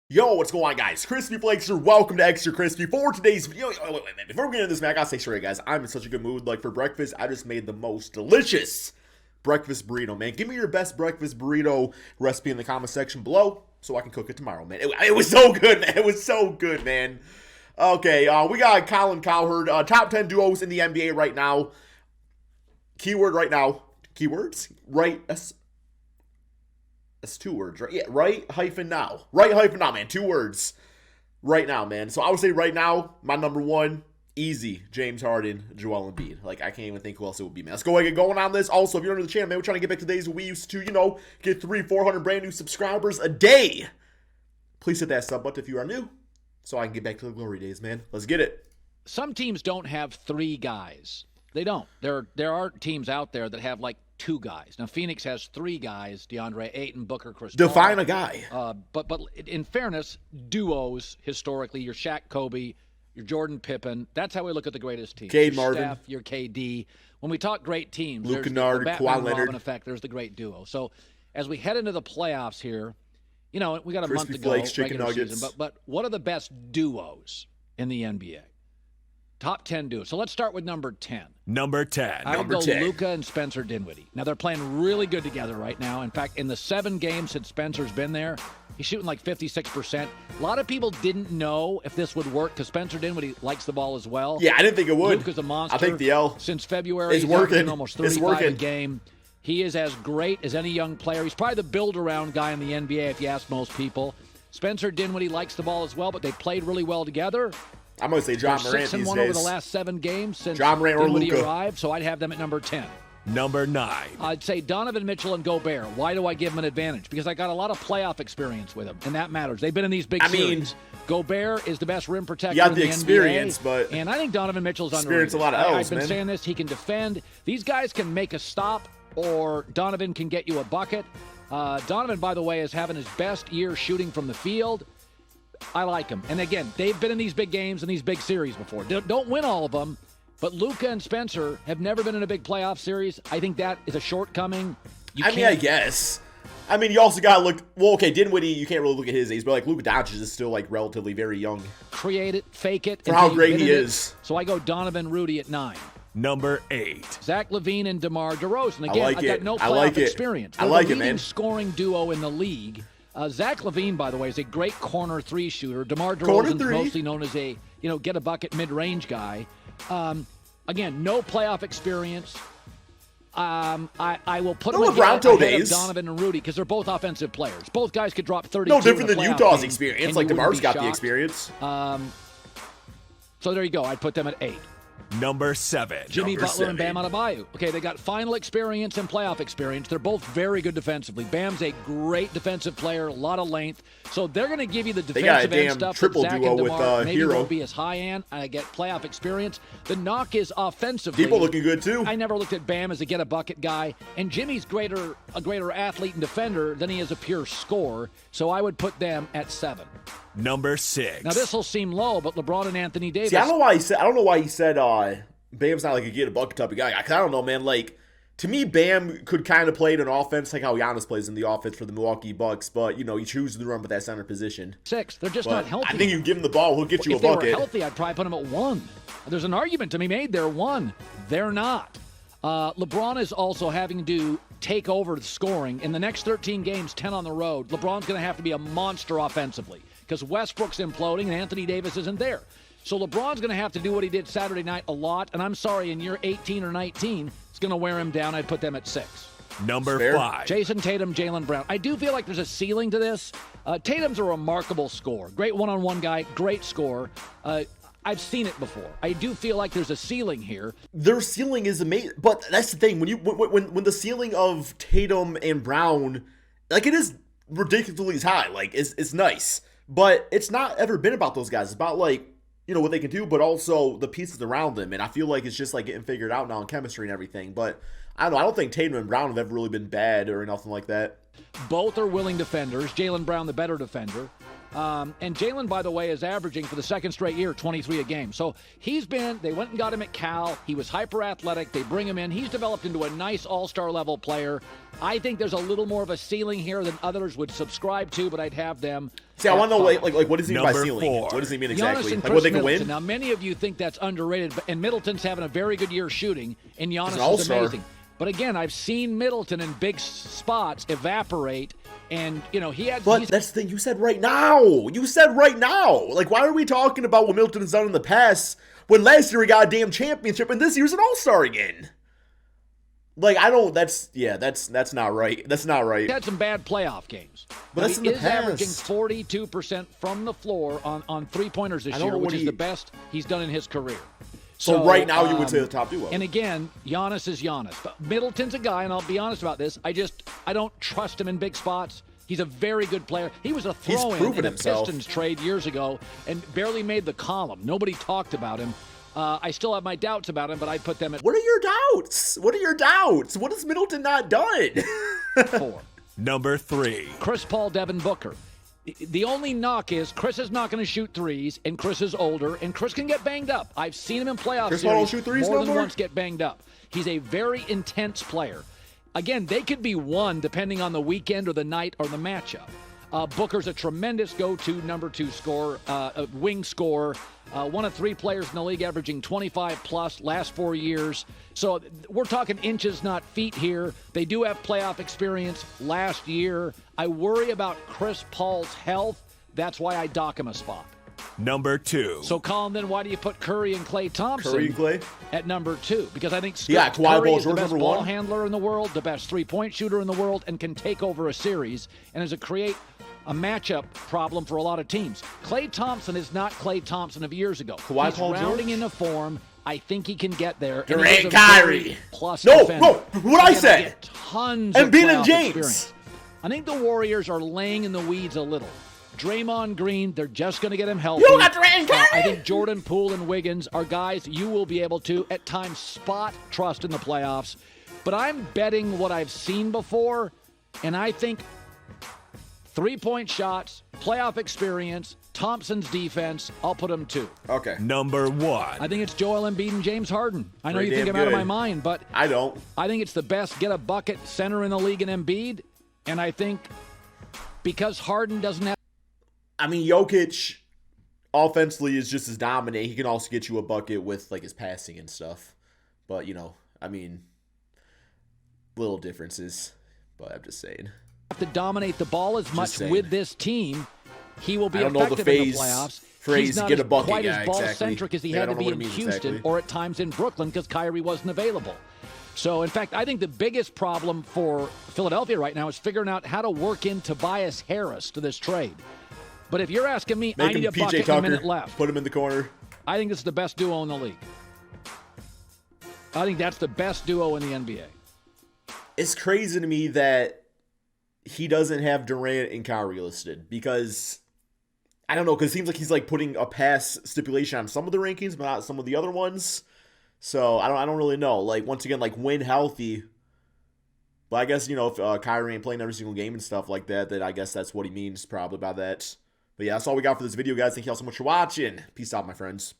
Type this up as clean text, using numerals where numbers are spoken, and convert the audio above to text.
Yo, what's going on, guys? Crispy Flakes here. Welcome to Extra Crispy. For today's video, wait, before we get into this, man, I gotta say straight, guys, I'm in such a good mood. Like, for breakfast, I just made the most delicious breakfast burrito, man. Give me your best breakfast burrito recipe in the comment section below so I can cook it tomorrow, man. It was so good, man. It was so good, man. Okay, we got Colin, Cowherd, top 10 duos in the NBA right now. Keyword right now. Keywords? Right. That's two words, right? Yeah, right hyphen now. Right hyphen now, man. Two words. Right now, man. So I would say right now, my number one, easy, James Harden, Joel Embiid. Like, I can't even think who else it would be, man. Let's go ahead and get going on this. Also, if you're new to the channel, man, we're trying to get back to the days we used to, get 300-400 brand new subscribers a day. Please hit that sub button if you are new so I can get back to the glory days, man. Let's get it. Some teams don't have three guys. They don't. There are teams out there that have like two guys. Now Phoenix has three guys: DeAndre Ayton, Booker, Chris Paul. Define a guy. But in fairness, duos historically, your Shaq, Kobe, your Jordan, Pippen. That's how we look at the greatest teams. Cade your Marvin, Steph, your KD. When we talk great teams, Luca there's and the Batman Kawhi and Robin Leonard effect. There's the great duo. So as we head into the playoffs here, we got a month to go. Flakes, chicken regular nuggets. season, but what are the best duos in the NBA? Top 10 duos. So let's start with number 10. Number 10. I would Number go 10. Luca and Spencer Dinwiddie. Now, they're playing really good together right now. In fact, in the 7 games since Spencer's been there, he's shooting like 56%. A lot of people didn't know if this would work because Spencer Dinwiddie likes the ball as well. Yeah, I didn't think it would. Luca's a monster. I think the L. Since February, It's he's working. averaging almost It's 35 a working. game. He is as great as any young player. He's probably the build-around guy in the NBA if you ask most people. Spencer Dinwiddie likes the ball as well, but they played really well together. I'm going to say John They're Morant 6-1 these over the days. last 7 games since John Morant or Dinwiddie Luka. arrived, so I'd have them at number 10. Number 9. I'd say Donovan Mitchell and Gobert. Why do I give them an advantage? Because I got a lot of playoff experience with them, and that matters. They've been in these big series. Gobert is the best rim protector got in the the experience, NBA, but and I think Donovan Mitchell's experience underrated. a lot of L's, I've been man. saying this. He can defend. These guys can make a stop, or Donovan can get you a bucket. Donovan, by the way, is having his best year shooting from the field. I like him. And again, they've been in these big games and these big series before. Don't win all of them, but Luca and Spencer have never been in a big playoff series. I think that is a shortcoming. I guess. I mean, you also got to look. Well, okay, Dinwiddie, you can't really look at his age, but like Luka Doncic is still like relatively very young Create it, fake it. for how great he is. So I go Donovan Rudy at 9. Number 8. Zach LaVine and DeMar DeRozan. Again, like I've got it. no I like playoff it. experience. I They're like the it, man. leading scoring duo in the league. Zach LaVine, by the way, is a great corner 3 shooter. DeMar Corner DeRozan, three. mostly known as a get a bucket mid-range guy. Again, no playoff experience. I will put No them LeBron ahead of days. Donovan and Rudy because they're both offensive players. Both guys could drop 32. No different in a than playoff Utah's game, experience. and Like you wouldn't DeMar's be got the shocked. experience. So there you go. I'd put them at 8. Number 7. Jimmy Number Butler and 7. Bam Adebayo. Okay, they got final experience and playoff experience. They're both very good defensively. Bam's a great defensive player, a lot of length. So they're going to give you the got a defensive end damn stuff triple that Zach duo and with, DeMar maybe Hero. won't be as high end. I get playoff experience. The knock is offensively. People looking good too. I never looked at Bam as a get-a-bucket guy, and Jimmy's a greater athlete and defender than he is a pure scorer. So I would put them at 7. Number 6. Now this will seem low, but LeBron and Anthony Davis. See, I don't know why he said Bam's not like a get a bucket type of guy. Cause I don't know, man. Like, to me, Bam could kind of play in an offense like how Giannis plays in the offense for the Milwaukee Bucks, but he chooses to run with that center position. 6. They're just But not healthy. I think you give him the ball, he'll get you If a they were bucket. healthy, I'd probably put them at 1. There's an argument to be made there. 1. They're not. LeBron is also having to take over the scoring. In the next 13 games, 10 on the road, LeBron's going to have to be a monster offensively because Westbrook's imploding and Anthony Davis isn't there. So LeBron's going to have to do what he did Saturday night a lot. And I'm sorry, in year 18 or 19, it's going to wear him down. I'd put them at 6. Number Fair. 5. Jason Tatum, Jaylen Brown. I do feel like there's a ceiling to this. Tatum's a remarkable scorer. Great one-on-one guy, great scorer. I've seen it before. I do feel like there's a ceiling here. Their ceiling is amazing, but that's the thing. When the ceiling of Tatum and Brown, like, it is ridiculously high. Like, it's nice, but it's not ever been about those guys. It's about like what they can do, but also the pieces around them. And I feel like it's just like getting figured out now in chemistry and everything. But I don't know. I don't think Tatum and Brown have ever really been bad or nothing like that. Both are willing defenders. Jaylen Brown, the better defender. And Jalen, by the way, is averaging for the second straight year 23 a game. So they went and got him at Cal. He was hyper athletic. They bring him in. He's developed into a nice all-star level player. I think there's a little more of a ceiling here than others would subscribe to, but I'd have them. See, I want to know, like, what does he mean by Number ceiling? 4. What does he mean Giannis exactly? and Like, Chris what they can Middleton. win? Now, many of you think that's underrated, and Middleton's having a very good year shooting, and Giannis is all-star. amazing. But again, I've seen Middleton in big spots evaporate, and he had. But that's the thing you said right now. You said right now. Like, why are we talking about what Middleton has done in the past when last year he got a damn championship and this year's an all-star again? Like, I don't. That's not right. That's not right. He had some bad playoff games, But that's in the he is averaging past. 42% from the floor on three-pointers this year, know which what is he- the best he's done in his career. So right now you would say the top duo. And again, Giannis is Giannis. But Middleton's a guy, and I'll be honest about this, I don't trust him in big spots. He's a very good player. He was a throw-in proven in a himself. Pistons trade years ago and barely made the column. Nobody talked about him. I still have my doubts about him, but I put them at What are your doubts? What are your doubts? What has Middleton not done? 4. Number 3. Chris Paul, Devin Booker. The only knock is Chris is not going to shoot threes, and Chris is older, and Chris can get banged up. I've seen him in playoff Chris Paul series don't shoot threes more no than more? once get banged up. He's a very intense player. Again, they could be won depending on the weekend or the night or the matchup. Booker's a tremendous go-to number 2 scorer, wing scorer. One of 3 players in the league averaging 25-plus last 4 years. So we're talking inches, not feet here. They do have playoff experience last year. I worry about Chris Paul's health. That's why I dock him a spot. Number 2. So, Colin, then why do you put Curry and Thompson Curry and Clay? at number 2? Because I think Yeah, Kawhi Curry Paul is the George best number ball 1. handler in the world, the best three-point shooter in the world, and can take over a series and is create a matchup problem for a lot of teams. Klay Thompson is not Klay Thompson of years ago. Kawhi He's Paul rounding George? into form. I think he can get there. And Durant, he is a Kyrie. very plus No, defender. no, what I Again, said. get tons of Embiid and playoff James. experience. I think the Warriors are laying in the weeds a little. Draymond Green, they're just going to get him healthy. You got Durant and Kyrie? I think Jordan Poole and Wiggins are guys you will be able to, at times, spot trust in the playoffs. But I'm betting what I've seen before, and I think three-point shots, playoff experience, Thompson's defense, I'll put them 2. Okay. Number 1. I think it's Joel Embiid and James Harden. I know Pretty you think damn I'm out of good. my mind, but I don't. I think it's the best get-a-bucket center in the league in Embiid, and I think because Harden doesn't have I mean, Jokic offensively is just as dominant. He can also get you a bucket with like his passing and stuff. But, I mean, little differences. But I'm just saying. to dominate the ball as much saying. with this team, he will be I don't know the effective in the phrase- playoffs. phrase, He's not get a as, bucket quite guy, as ball-centric exactly. as he Yeah, I had to don't be know in what it means Houston exactly. or at times in Brooklyn because Kyrie wasn't available. So, in fact, I think the biggest problem for Philadelphia right now is figuring out how to work in Tobias Harris to this trade. But if you're asking me, I Make need him a PJ bucket in a Tucker. minute left. Put him in the corner. I think this is the best duo in the league. I think that's the best duo in the NBA. It's crazy to me that he doesn't have Durant and Kyrie listed because I don't know, because it seems like he's like putting a pass stipulation on some of the rankings, but not some of the other ones. So I don't really know. Like once again, like when healthy. But I guess if Kyrie ain't playing every single game and stuff like that, then I guess that's what he means probably by that. But yeah, that's all we got for this video, guys. Thank you all so much for watching. Peace out, my friends.